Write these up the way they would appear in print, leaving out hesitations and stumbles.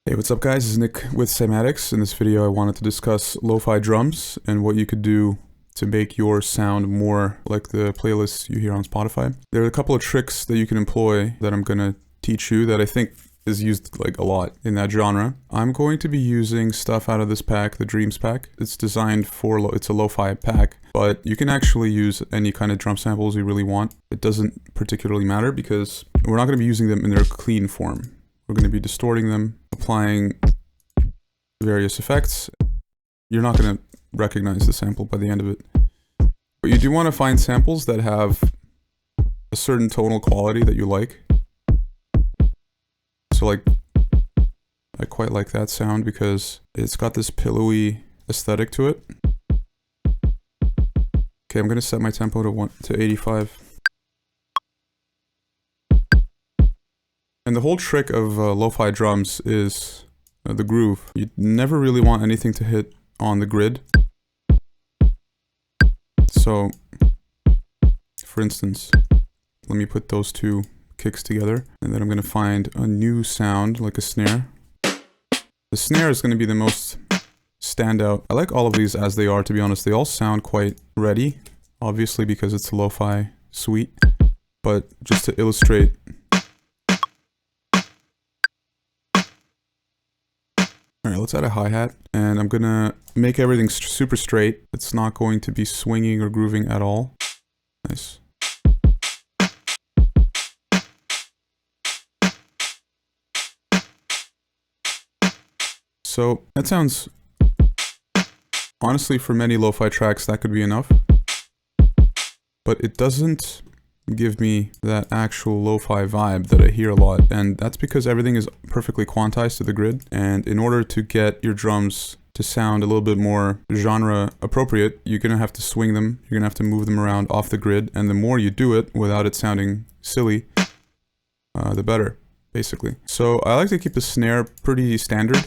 Hey, what's up guys? This is Nick with Cymatics. In this video I wanted to discuss lo-fi drums and what you could do to make your sound more like the playlists you hear on Spotify. There are a couple of tricks that you can employ that I'm gonna teach you that I think is used like a lot in that genre. I'm going to be using stuff out of this pack, the Dreams pack. It's designed for, it's a lo-fi pack, but you can actually use any kind of drum samples you really want. It doesn't particularly matter because we're not gonna be using them in their clean form. We're going to be distorting them, applying various effects. You're not going to recognize the sample by the end of it. But you do want to find samples that have a certain tonal quality that you like. So like, I quite like that sound because it's got this pillowy aesthetic to it. Okay, I'm going to set my tempo to 85. And the whole trick of lo-fi drums is the groove. You never really want anything to hit on the grid. So, for instance, let me put those two kicks together, and then I'm going to find a new sound, like a snare. The snare is going to be the most standout. I like all of these as they are, to be honest. They all sound quite ready, obviously because it's a lo-fi suite. But just to illustrate, alright, let's add a hi-hat, and I'm gonna make everything super straight. It's not going to be swinging or grooving at all. Nice. So, that sounds... honestly, for many lo-fi tracks, that could be enough. But it doesn't give me that actual lo-fi vibe that I hear a lot, and that's because everything is perfectly quantized to the grid. And in order to get your drums to sound a little bit more genre appropriate, you're gonna have to swing them, you're gonna have to move them around off the grid, and the more you do it without it sounding silly, the better, basically. So I like to keep the snare pretty standard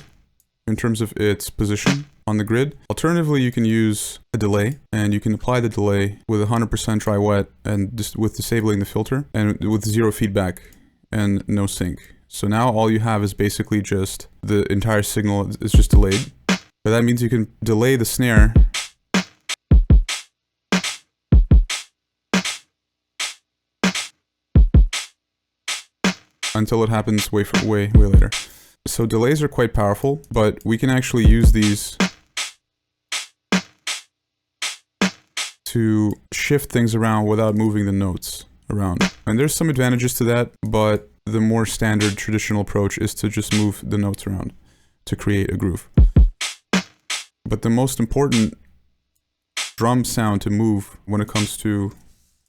in terms of its position on the grid. Alternatively, you can use a delay, and you can apply the delay with 100% dry wet and just with disabling the filter and with zero feedback and no sync. So now all you have is basically just the entire signal is just delayed. But that means you can delay the snare until it happens way later. So delays are quite powerful, but we can actually use these to shift things around without moving the notes around. And there's some advantages to that, but the more standard traditional approach is to just move the notes around to create a groove. But the most important drum sound to move when it comes to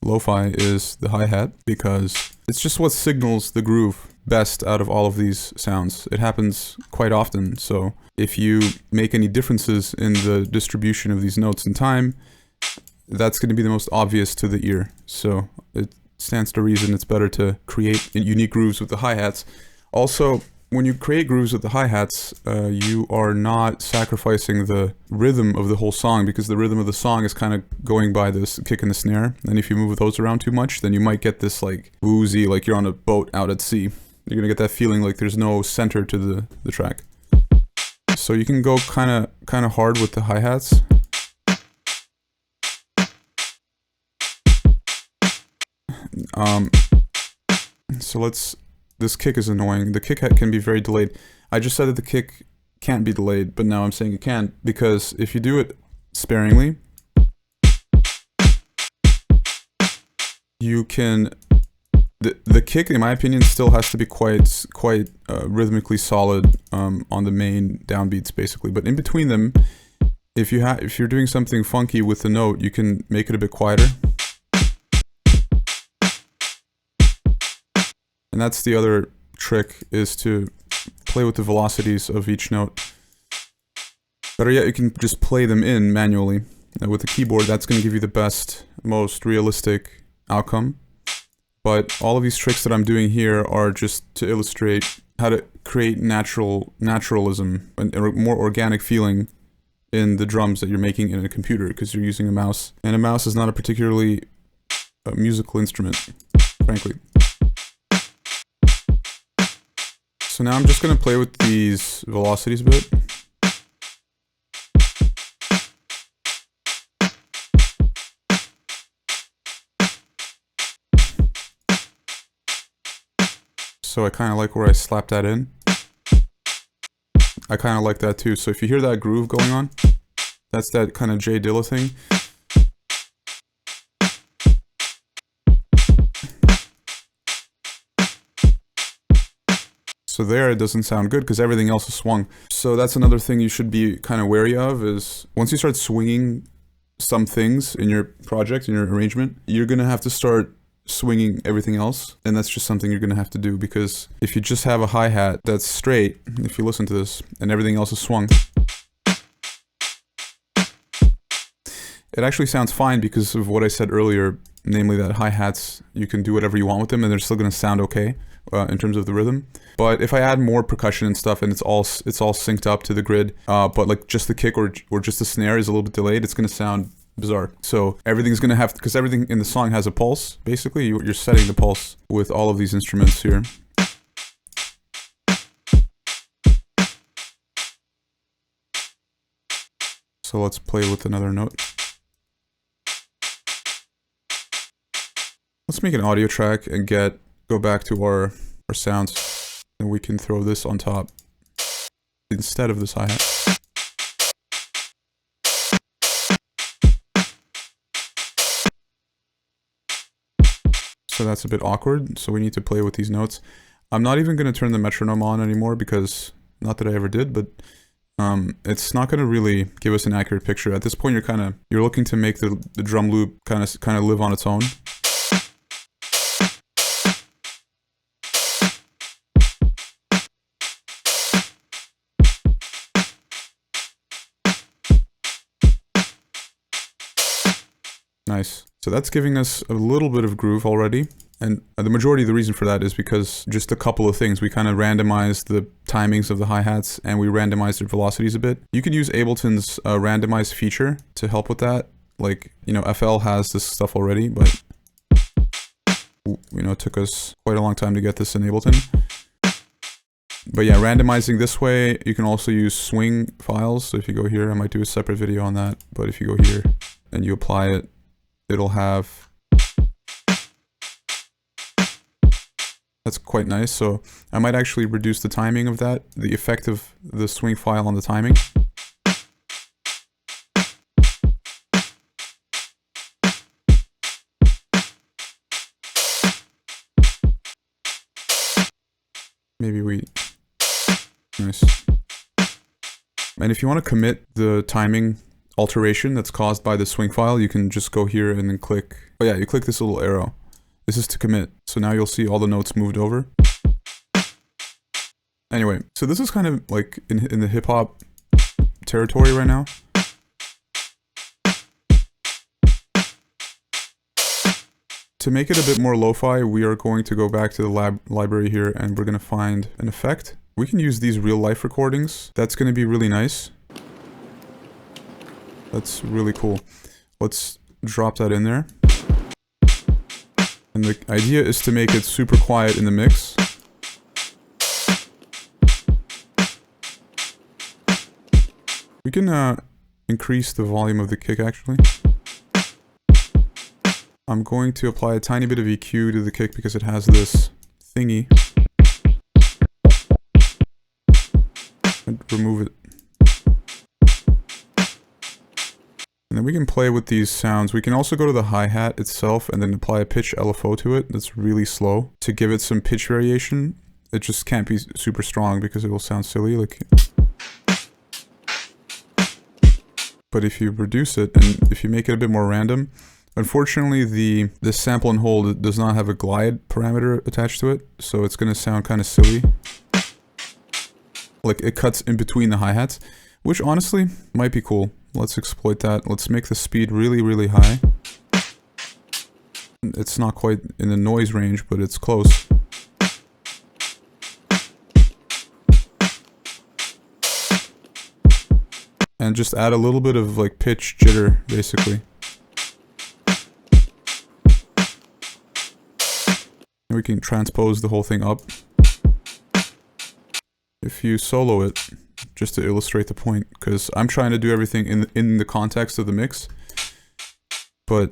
lo-fi is the hi-hat, because it's just what signals the groove best out of all of these sounds. It happens quite often, so if you make any differences in the distribution of these notes in time, that's going to be the most obvious to the ear. So it stands to reason it's better to create unique grooves with the hi-hats. Also, when you create grooves with the hi-hats, you are not sacrificing the rhythm of the whole song, because the rhythm of the song is kind of going by this kick and the snare. And if you move those around too much, then you might get this like woozy, like you're on a boat out at sea. You're gonna get that feeling like there's no center to the track. So you can go kind of hard with the hi-hats. So this kick is annoying. The kick can be very delayed. I just said that the kick can't be delayed, but now I'm saying it can, because if you do it sparingly, you can... The kick, in my opinion, still has to be quite rhythmically solid on the main downbeats, basically. But in between them, if you're doing something funky with the note, you can make it a bit quieter. And that's the other trick, is to play with the velocities of each note. Better yet, you can just play them in manually. With the keyboard, that's going to give you the best, most realistic outcome. But all of these tricks that I'm doing here are just to illustrate how to create naturalism and a more organic feeling in the drums that you're making in a computer, because you're using a mouse. And a mouse is not a particularly musical instrument, frankly. So now I'm just gonna play with these velocities a bit. So I kind of like where I slap that in. I kind of like that too. So if you hear that groove going on, that's that kind of J Dilla thing. So there it doesn't sound good because everything else is swung. So that's another thing you should be kind of wary of, is once you start swinging some things in your project, in your arrangement, you're going to have to start swinging everything else. And that's just something you're going to have to do, because if you just have a hi-hat that's straight, if you listen to this, and everything else is swung, it actually sounds fine because of what I said earlier, namely that hi-hats, you can do whatever you want with them and they're still going to sound okay in terms of the rhythm. But if I add more percussion and stuff and it's all synced up to the grid, but like just the kick or just the snare is a little bit delayed, it's going to sound bizarre. So everything's going to have, because everything in the song has a pulse, basically you're setting the pulse with all of these instruments here. So let's play with another note. Let's make an audio track and go back to our sounds, and we can throw this on top instead of this hi-hat. So that's a bit awkward, so we need to play with these notes. I'm not even going to turn the metronome on anymore, because, not that I ever did, but it's not going to really give us an accurate picture. At this point you're looking to make the drum loop kind of live on its own. Nice. So that's giving us a little bit of groove already. And the majority of the reason for that is because just a couple of things. We kind of randomized the timings of the hi-hats and we randomized their velocities a bit. You could use Ableton's randomize feature to help with that. Like, you know, FL has this stuff already, but, you know, it took us quite a long time to get this in Ableton. But yeah, randomizing this way, you can also use swing files. So if you go here, I might do a separate video on that. But if you go here and you apply it, it'll have, that's quite nice. So I might actually reduce the timing of that, the effect of the swing file on the timing. Maybe nice. And if you want to commit the timing alteration that's caused by the swing file, you can just go here and then click, oh yeah, you click this little arrow. This is to commit. So now you'll see all the notes moved over. Anyway, so this is kind of like in the hip hop territory right now. To make it a bit more lo-fi, we are going to go back to the library here and we're going to find an effect. We can use these real life recordings. That's going to be really nice. That's really cool. Let's drop that in there. And the idea is to make it super quiet in the mix. We can increase the volume of the kick actually. I'm going to apply a tiny bit of EQ to the kick because it has this thingy. And remove it. And then we can play with these sounds. We can also go to the hi-hat itself and then apply a pitch LFO to it that's really slow to give it some pitch variation. It just can't be super strong because it will sound silly. Like, but if you reduce it and if you make it a bit more random, unfortunately the sample and hold does not have a glide parameter attached to it, so it's going to sound kind of silly. Like it cuts in between the hi-hats, which honestly might be cool. Let's exploit that. Let's make the speed really, really high. It's not quite in the noise range, but it's close. And just add a little bit of like pitch jitter, basically. And we can transpose the whole thing up. if you solo it, just to illustrate the point, because I'm trying to do everything in the context of the mix, but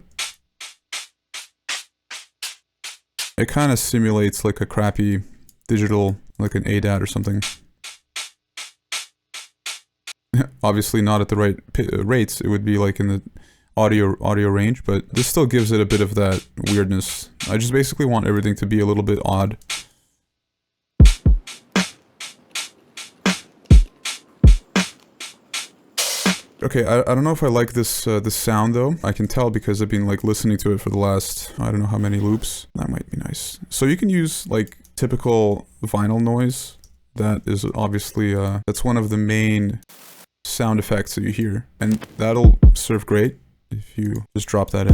it kind of simulates like a crappy digital, like an ADAT or something. Obviously not at the right rates, it would be like in the audio range, but this still gives it a bit of that weirdness. I just basically want everything to be a little bit odd. Okay, I don't know if I like this this sound though. I can tell because I've been like listening to it for the last, I don't know how many loops. That might be nice. So you can use like typical vinyl noise. That is obviously, that's one of the main sound effects that you hear. And that'll serve great if you just drop that in.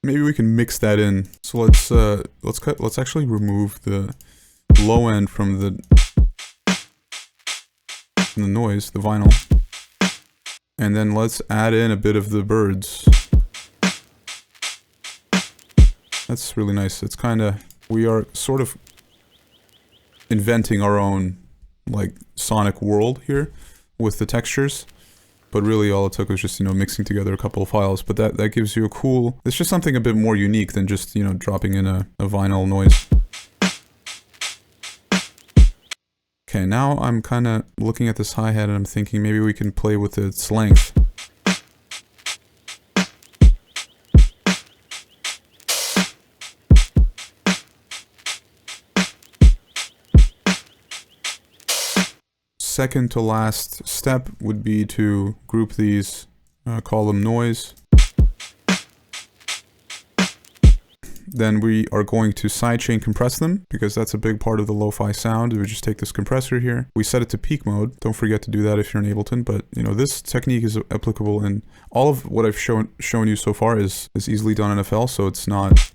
Maybe we can mix that in. So let's actually remove the low end from the noise, the vinyl. And then let's add in a bit of the birds. That's really nice. It's kind of, we are sort of inventing our own like sonic world here with the textures. But really all it took was just, you know, mixing together a couple of files. But that gives you a cool, it's just something a bit more unique than just, you know, dropping in a vinyl noise. Okay, now I'm kind of looking at this hi-hat and I'm thinking maybe we can play with its length. Second to last step would be to group these, call them noise. Then we are going to sidechain compress them, because that's a big part of the lo-fi sound. We just take this compressor here, we set it to peak mode. Don't forget to do that if you're in Ableton, but you know, this technique is applicable in all of what I've shown you so far is easily done in FL, so it's not,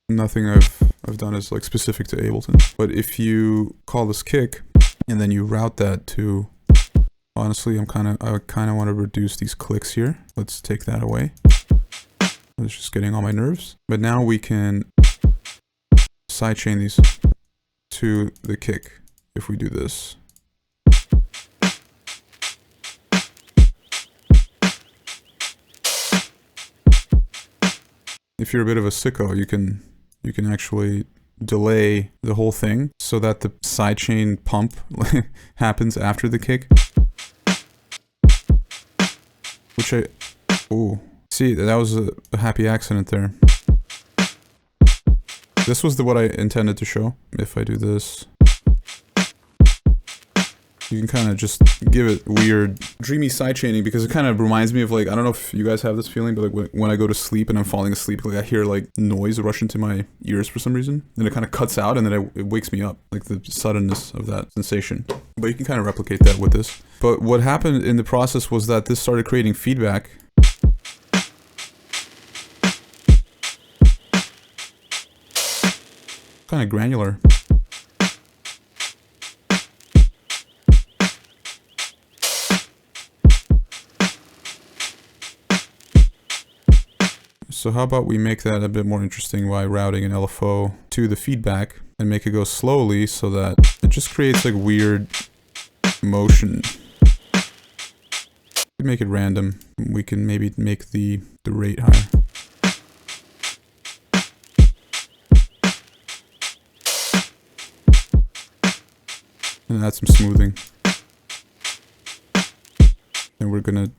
nothing I've done is like specific to Ableton. But if you call this kick, and then you route that to, honestly, I kind of want to reduce these clicks here. Let's take that away. It's just getting on my nerves. But now we can sidechain these to the kick if we do this. If you're a bit of a sicko, you can actually delay the whole thing so that the sidechain pump happens after the kick. Which ooh. See, that was a happy accident there. This was what I intended to show. If I do this, you can kind of just give it weird, dreamy sidechaining, because it kind of reminds me of like, I don't know if you guys have this feeling, but like when I go to sleep and I'm falling asleep, like I hear like noise rush into my ears for some reason, and it kind of cuts out, and then it wakes me up, like the suddenness of that sensation. But you can kind of replicate that with this. But what happened in the process was that this started creating feedback. Kind of granular. So how about we make that a bit more interesting by routing an LFO to the feedback and make it go slowly so that it just creates like weird motion. We make it random. We can maybe make the rate higher. And add some smoothing. And we're gonna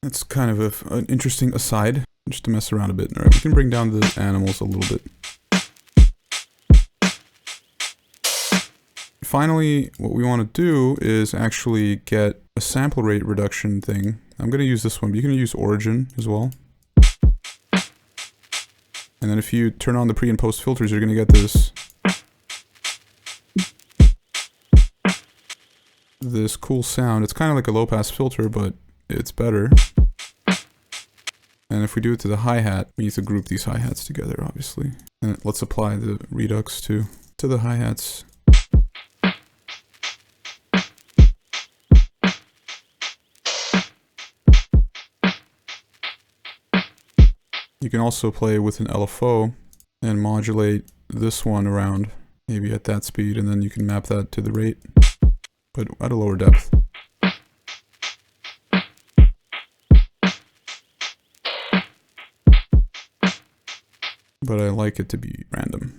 That's kind of an interesting aside, just to mess around a bit. All right, we can bring down the animals a little bit. Finally, what we want to do is actually get a sample rate reduction thing. I'm going to use this one, but you can use Origin as well. And then if you turn on the pre and post filters, you're gonna get this cool sound. It's kind of like a low pass filter, but it's better. And if we do it to the hi-hat, we need to group these hi-hats together, obviously. And let's apply the redux to the hi-hats. You can also play with an LFO and modulate this one around, maybe at that speed, and then you can map that to the rate, but at a lower depth. But I like it to be random.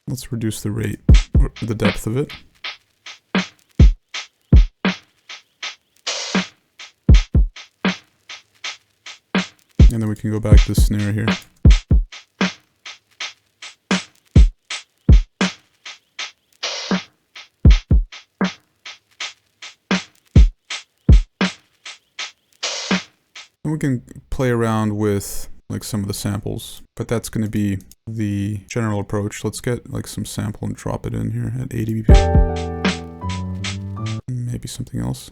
Let's reduce the rate, or the depth of it. And then we can go back to the snare here. And we can play around with like some of the samples, but that's going to be the general approach. Let's get like some sample and drop it in here at 80 BPM. Maybe something else.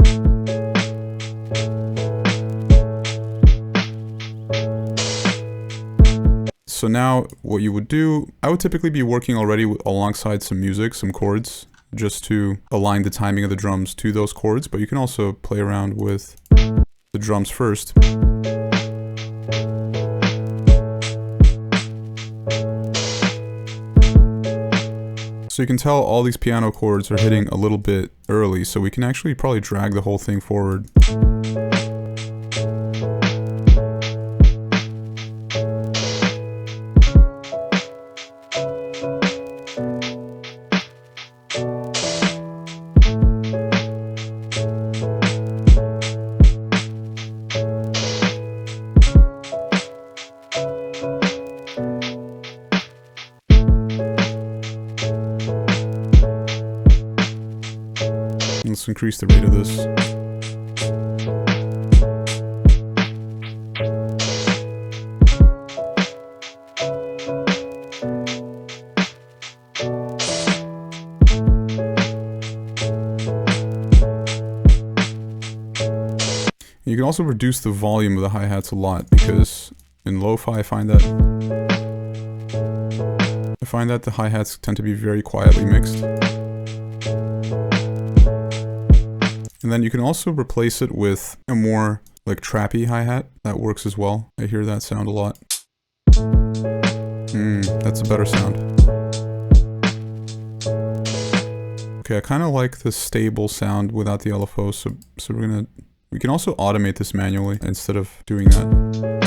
So now what you would do, I would typically be working already alongside some music, some chords, just to align the timing of the drums to those chords, but you can also play around with the drums first. So you can tell all these piano chords are hitting a little bit early, so we can actually probably drag the whole thing forward. Let's increase the rate of this. You can also reduce the volume of the hi-hats a lot, because in lo-fi I find that the hi-hats tend to be very quietly mixed. And then you can also replace it with a more like trappy hi-hat. That works as well. I hear that sound a lot. That's a better sound. Okay, I kind of like the stable sound without the LFO, so we can also automate this manually instead of doing that.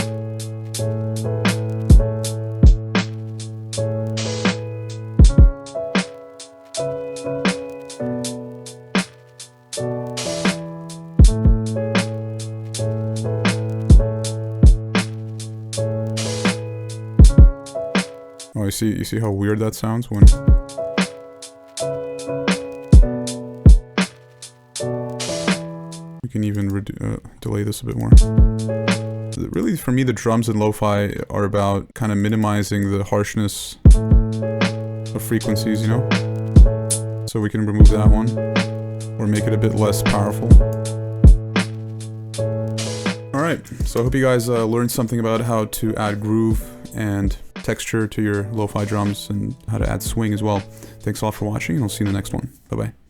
Oh, you see how weird that sounds when... We can even delay this a bit more. Really, for me, the drums in lo-fi are about kind of minimizing the harshness of frequencies, you know? So we can remove that one, or make it a bit less powerful. Alright, so I hope you guys learned something about how to add groove and texture to your lo-fi drums and how to add swing as well. Thanks a lot for watching, and I'll see you in the next one. Bye-bye.